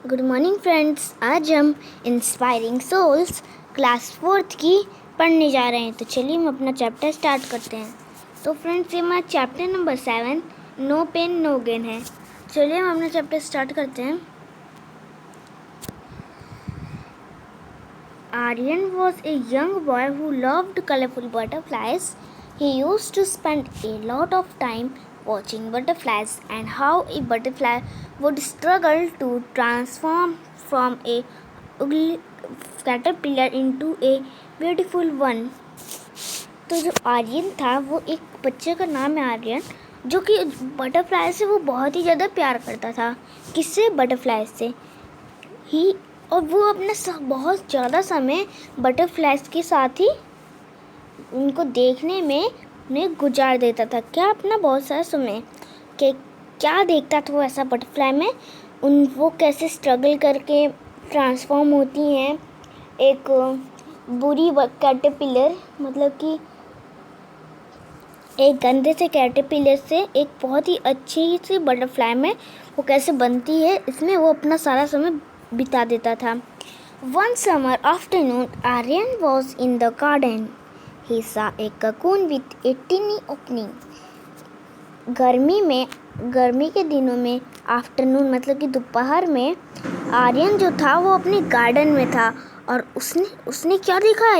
Good morning friends. आज हम inspiring souls class 4th की पढ़ने जा रहे हैं। तो चलिए हम अपना चैप्टर स्टार्ट करते हैं। तो फ्रेंड्स ये हमारा chapter number 7 no pain no gain है। चलिए हम अपना चैप्टर स्टार्ट करते हैं। Aryan was a young boy who loved colorful butterflies. He used to spend a lot of time watching butterflies and how a butterfly would struggle to transform from a ugly caterpillar into a beautiful one. तो जो आर्यन था वो एक बच्चे का नाम है आर्यन, जो कि बटरफ्लाई से वो बहुत ही ज़्यादा प्यार करता था। किससे? बटरफ्लाई से ही। और वो अपना बहुत ज़्यादा समय बटरफ्लाइज के साथ ही उनको देखने में उन्हें गुजार देता था। क्या? अपना बहुत सारा समय कि क्या देखता था वो ऐसा बटरफ्लाई में, वो कैसे स्ट्रगल करके ट्रांसफॉर्म होती हैं एक बुरी कैटरपिलर, मतलब कि एक गंदे से कैटरपिलर से एक बहुत ही अच्छी सी बटरफ्लाई में वो कैसे बनती है, इसमें वो अपना सारा समय बिता देता था। One summer afternoon, Aryan was in the garden. He saw a cocoon with a tiny opening. गर्मी के दिनों में आफ्टरनून मतलब कि दोपहर में आर्यन जो था वो अपने गार्डन में था और उसने क्या देखा?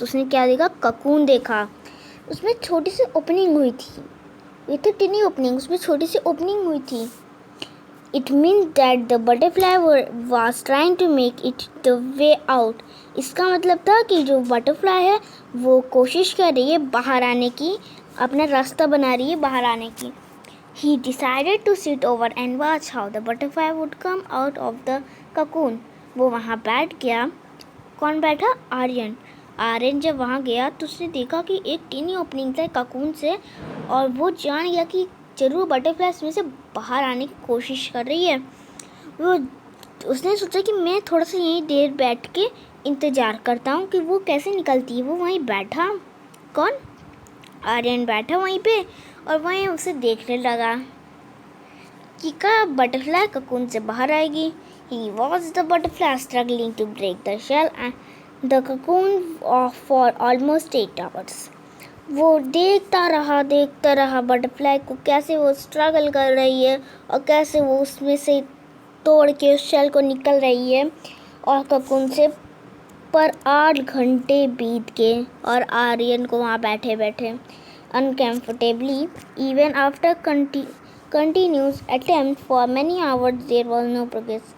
उसने क्या देखा? ककून देखा। उसमें छोटी सी ओपनिंग हुई थी। ये तो टिनी ओपनिंग, उसमें छोटी सी ओपनिंग हुई थी। It means that the butterfly was trying to make it the way out. इसका मतलब था कि जो बटरफ्लाई है वो कोशिश कर रही है बाहर आने की, अपना रास्ता बना रही है बाहर आने की। He decided to sit over and watch how the butterfly would come out of the cocoon. वो वहाँ बैठ गया। कौन बैठा? आर्यन। आर्यन जब वहाँ गया तो उसने देखा कि एक टीनी ओपनिंग था ककून से, और वो जान गया कि जरूर बटरफ्लाई इसमें से बाहर आने की कोशिश कर रही है। उसने सोचा कि मैं थोड़ा सा यहीं देर बैठ के इंतज़ार करता हूँ कि वो कैसे निकलती है। वो वहीं बैठा। कौन? आर्यन बैठा वहीं पे और वहीं उसे देखने लगा कि क्या बटरफ्लाई ककून से बाहर आएगी। He watched the butterfly struggling to break the shell and the cocoon for almost 8 hours. वो देखता रहा बटरफ्लाई को, कैसे वो स्ट्रगल कर रही है और कैसे वो उसमें से तोड़ के उस शेल को निकल रही है और ककून से। पर 8 घंटे बीत गए और आर्यन को वहाँ बैठे बैठे uncomfortably, even after continuous attempt for many hours there was no progress.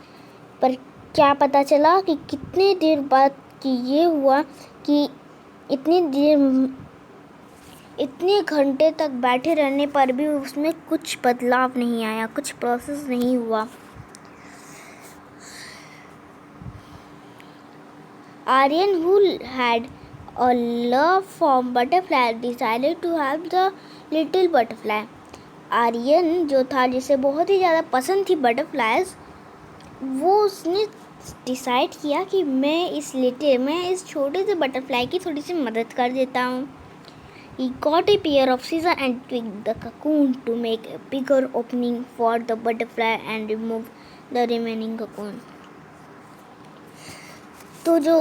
पर क्या पता चला कि कितने देर बाद कि ये हुआ कि इतने घंटे तक बैठे रहने पर भी उसमें कुछ बदलाव नहीं आया, कुछ प्रोसेस नहीं हुआ। Aryan, who had a love for butterfly, decided to help the little butterfly. Aryan जो था, जिसे बहुत ही ज़्यादा पसंद थी बटरफ्लाइज, वो उसने डिसाइड किया कि मैं इस छोटे से बटरफ्लाई की थोड़ी सी मदद कर देता हूँ। He got a pair of scissors and tweaked the cocoon to make a bigger opening for the butterfly and remove the remaining cocoon. तो जो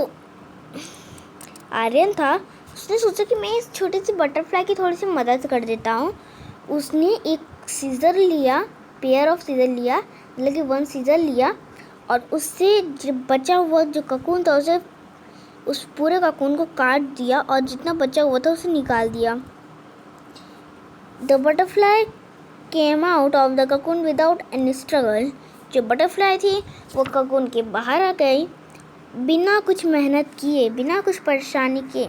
आर्यन था उसने सोचा कि मैं इस छोटे से बटरफ्लाई की थोड़ी सी मदद कर देता हूँ। उसने एक सीज़र लिया, पेयर ऑफ सीज़र लिया, मतलब कि 1 सीज़र लिया, और उससे जो बचा हुआ जो ककून था उसे उस पूरे ककून को काट दिया और जितना बचा हुआ था उसे निकाल दिया। The butterfly came out of the cocoon without any struggle. जो बटरफ्लाई थी वो ककून के बाहर आ गई बिना कुछ मेहनत किए, बिना कुछ परेशानी के.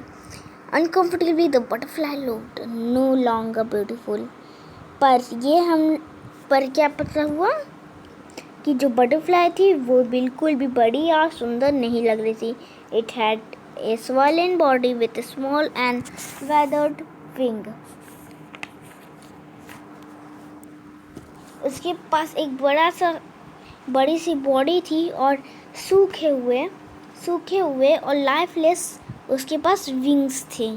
Uncomfortably the butterfly looked no longer beautiful. पर क्या पता हुआ कि जो बटरफ्लाई थी वो बिल्कुल भी बड़ी और सुंदर नहीं लग रही थी. It had a swollen body with small and weathered wing. उसके पास एक बड़ी सी बॉडी थी और सूखे हुए और लाइफलेस उसके पास विंग्स थे.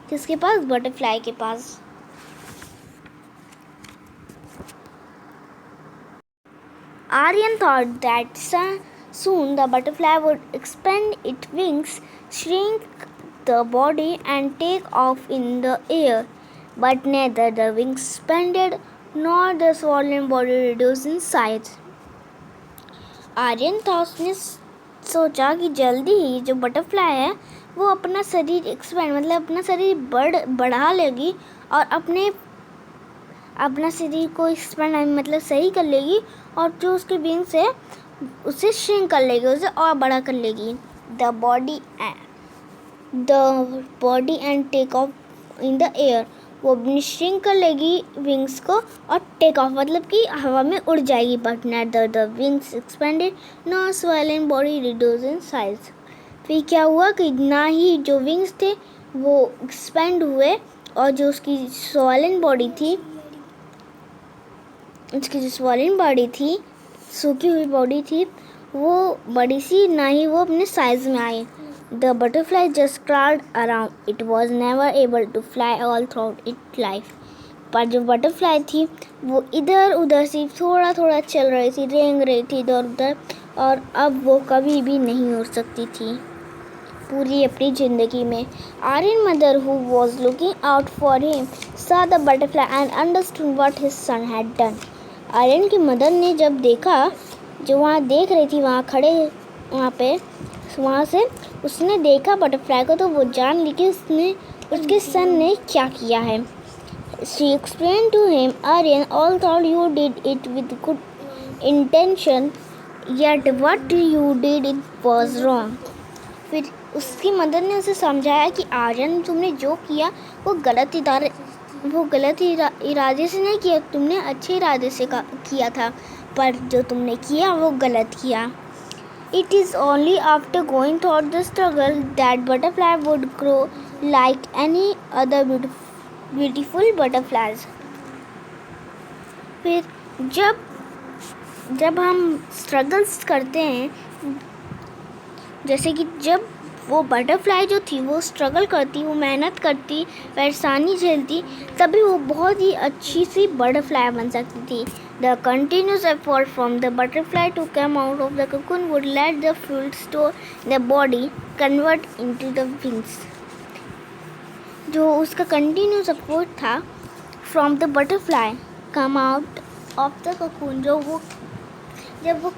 किसके पास? बटरफ्लाई के पास. Aryan thought that soon the butterfly would expand its wings, shrink the body, and take off in the air. But neither the wings expanded nor the swollen body reduced in size. आर्यन थॉस ने सोचा कि जल्दी ही जो butterfly है वो अपना शरीर एक्सपेंड मतलब अपना शरीर बढ़ा लेगी और अपना शरीर को एक्सपेंड मतलब सही कर लेगी और जो उसके विंग्स है उसे श्रिंक कर लेगी, उसे और बड़ा कर लेगी. The body and take off in the air. वो अपनी श्रिंक कर लेगी विंग्स को और टेक ऑफ मतलब कि हवा में उड़ जाएगी. But neither the wings expanded nor swollen body reduce in size. फिर क्या हुआ कि ना ही जो विंग्स थे वो एक्सपेंड हुए और जो उसकी स्वॉलन बॉडी थी, उसकी जो स्वॉलन बॉडी थी, सूखी हुई बॉडी थी, वो बड़ी सी ना ही वो अपने साइज में आई. The butterfly just crawled around. It was never able to fly all throughout its life. पर जो बटरफ्लाई थी वो इधर उधर से थोड़ा थोड़ा चल रही थी, रेंग रही थी इधर उधर, और अब वो कभी भी नहीं उड़ सकती थी पूरी अपनी ज़िंदगी में. Aryan mother, who was looking out for him, saw the butterfly and understood what his son had done. Aryan की मदर ने जब देखा, जो वहाँ देख रही थी वहाँ खड़े वहाँ से उसने देखा बटरफ्लाई को, तो वो जान ली कि उसके सन ने क्या किया है. She explained to him, Aryan, although you did it with good intention, yet what you did it was wrong. फिर उसकी मदर ने उसे समझाया कि आर्यन, तुमने जो किया वो गलत इरादे से नहीं किया, तुमने अच्छे इरादे से किया था, पर जो तुमने किया वो गलत किया. It is only after going through the struggle that butterfly would grow like any other beautiful butterflies. फिर जब हम स्ट्रगल्स करते हैं, जैसे कि जब वो बटरफ्लाई जो थी वो स्ट्रगल करती, वो मेहनत करती, परेशानी झेलती, तभी वो बहुत ही अच्छी सी बटरफ्लाई बन सकती थी. The continuous effort from the butterfly to come out of the cocoon would let the fuel stored in the body convert into the wings. जो उसका continuous effort था from the butterfly come out of the cocoon, जब वो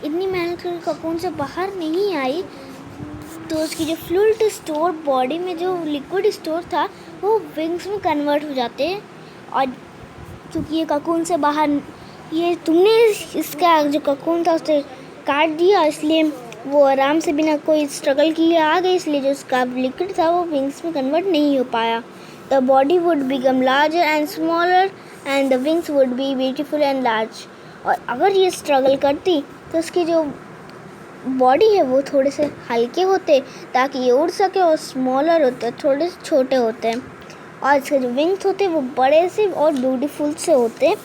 इतनी मेहनत करके cocoon से बाहर नहीं आई, तो उसकी जो फ्लूइड स्टोर बॉडी में जो लिक्विड स्टोर था वो विंग्स में कन्वर्ट हो जाते हैं. और क्योंकि ये ककून से बाहर, ये तुमने इसका जो ककून था उसे काट दिया, इसलिए वो आराम से बिना कोई स्ट्रगल किए आ गए, इसलिए जो उसका लिक्विड था वो विंग्स में कन्वर्ट नहीं हो पाया. The body would become larger and smaller and the wings would be beautiful and large. और अगर ये स्ट्रगल करती तो उसकी जो बॉडी है वो थोड़े से हल्के होते ताकि ये उड़ सके, और स्मॉलर होते, थोड़े से छोटे होते, और इसके जो विंग्स होते वो बड़े से और ब्यूटीफुल से होते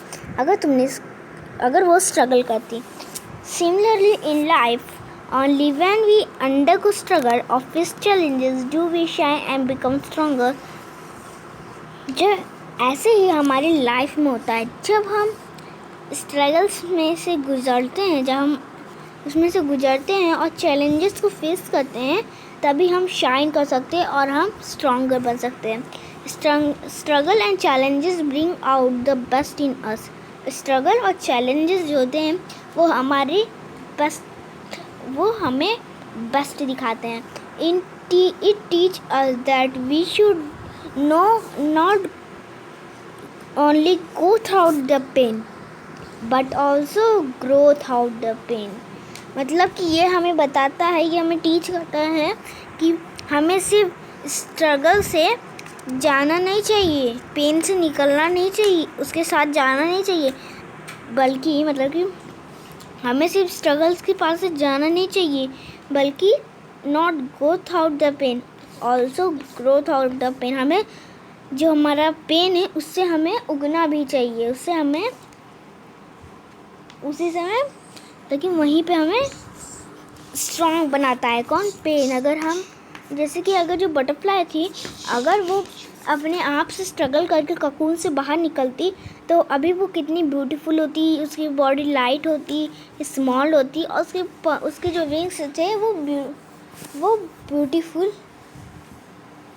अगर वो स्ट्रगल करती. Similarly in life, only when we undergo struggle और face challenges do we shine and become stronger. जब ऐसे ही हमारी लाइफ में होता है, जब हम स्ट्रगल्स में से गुजरते हैं, जब हम उसमें से गुजरते हैं और चैलेंजेस को फेस करते हैं, तभी हम शाइन कर सकते हैं और हम स्ट्रॉन्गर बन सकते हैं. Struggle and challenges bring out the best in us. Struggle और चैलेंजेस जो होते हैं वो हमें बेस्ट दिखाते हैं. It teach us that we should not only go through the pain but also grow through the pain. मतलब कि ये हमें बताता है, ये हमें टीच करता है कि हमें सिर्फ स्ट्रगल से जाना नहीं चाहिए, पेन से निकलना नहीं चाहिए, उसके साथ जाना नहीं चाहिए, बल्कि मतलब कि हमें सिर्फ स्ट्रगल्स के पास से जाना नहीं चाहिए, बल्कि not go through the pain also grow through the pain. हमें जो हमारा पेन है उससे हमें उगना भी चाहिए, उसी समय, लेकिन वहीं पे हमें स्ट्रॉन्ग बनाता है. कौन? पेन. अगर हम जैसे कि अगर जो बटरफ्लाई थी, अगर वो अपने आप से स्ट्रगल करके ककून से बाहर निकलती तो अभी वो कितनी ब्यूटीफुल होती, उसकी बॉडी लाइट होती, स्मॉल होती, और उसके जो विंग्स थे वो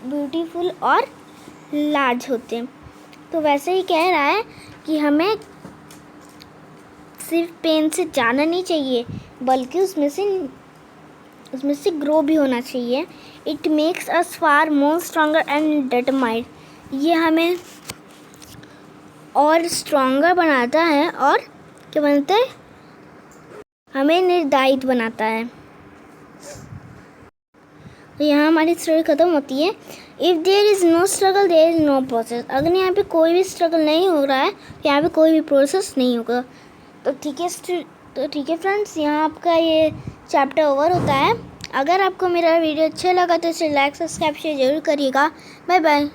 ब्यूटीफुल और लार्ज होते। तो वैसे ही कह रहा है कि हमें सिर्फ पेन से जाना नहीं चाहिए, बल्कि उसमें से ग्रो भी होना चाहिए। It makes us far more stronger and determined. ये हमें और स्ट्रॉन्गर बनाता है, और क्या बनता है, हमें निर्धारित बनाता है। तो यहाँ हमारी स्टोरी ख़त्म होती है। If there is no struggle there is no process. अगर यहाँ पे कोई भी स्ट्रगल नहीं हो रहा है तो यहाँ पे कोई भी प्रोसेस नहीं होगा। तो ठीक है फ्रेंड्स, यहाँ आपका ये चैप्टर ओवर होता है। अगर आपको मेरा वीडियो अच्छा लगा तो इसे लाइक सब्सक्राइब शेयर जरूर करिएगा। Bye bye.